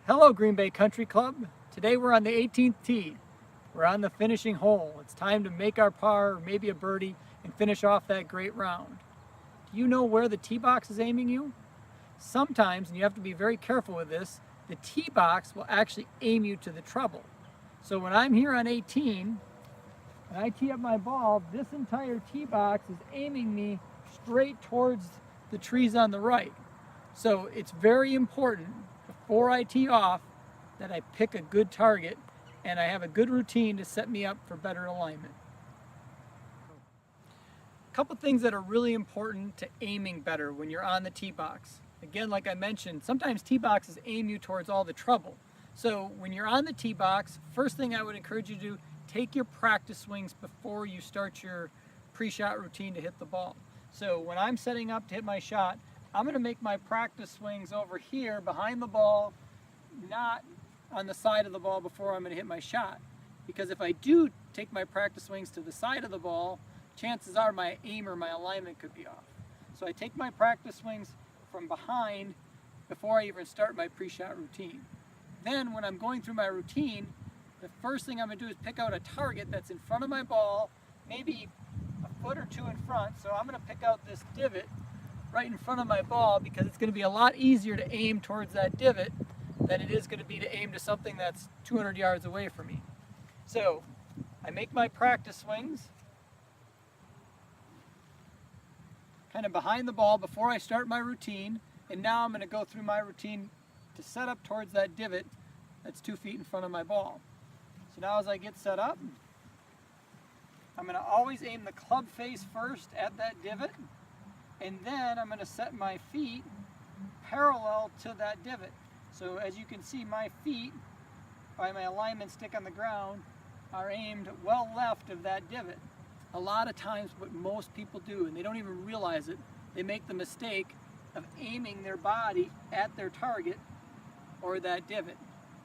Hello Green Bay Country Club. Today we're on the 18th tee. We're on the finishing hole. It's time to make our par or maybe a birdie and finish off that great round. Do you know where the tee box is aiming you? Sometimes, and you have to be very careful with this, the tee box will actually aim you to the trouble. So when I'm here on 18 and I tee up my ball, this entire tee box is aiming me straight towards the trees on the right. So it's very important before I tee off that I pick a good target and I have a good routine to set me up for better alignment. A couple things that are really important to aiming better when you're on the tee box. Again, like I mentioned, sometimes tee boxes aim you towards all the trouble. So when you're on the tee box, first thing I would encourage you to do, take your practice swings before you start your pre-shot routine to hit the ball. So when I'm setting up to hit my shot, I'm going to make my practice swings over here behind the ball, not on the side of the ball before I'm going to hit my shot. Because if I do take my practice swings to the side of the ball, chances are my aim or my alignment could be off. So I take my practice swings from behind before I even start my pre-shot routine. Then when I'm going through my routine, the first thing I'm going to do is pick out a target that's in front of my ball, maybe a foot or two in front. So I'm going to pick out this divot right in front of my ball because it's going to be a lot easier to aim towards that divot than it is going to be to aim to something that's 200 yards away from me. So I make my practice swings kind of behind the ball before I start my routine, and now I'm going to go through my routine to set up towards that divot that's 2 feet in front of my ball. So now as I get set up, I'm going to always aim the club face first at that divot, and then I'm going to set my feet parallel to that divot. So as you can see, my feet, by my alignment stick on the ground, are aimed well left of that divot. A lot of times what most people do, and they don't even realize it, they make the mistake of aiming their body at their target or that divot.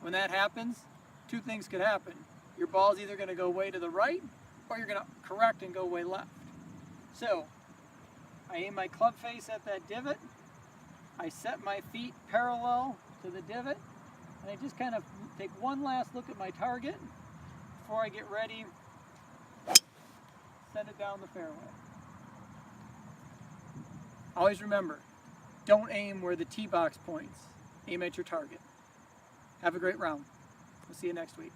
When that happens, two things could happen. Your ball's either going to go way to the right or you're going to correct and go way left. So I aim my club face at that divot, I set my feet parallel to the divot, and I just kind of take one last look at my target before I get ready, send it down the fairway. Always remember, don't aim where the tee box points. Aim at your target. Have a great round. We'll see you next week.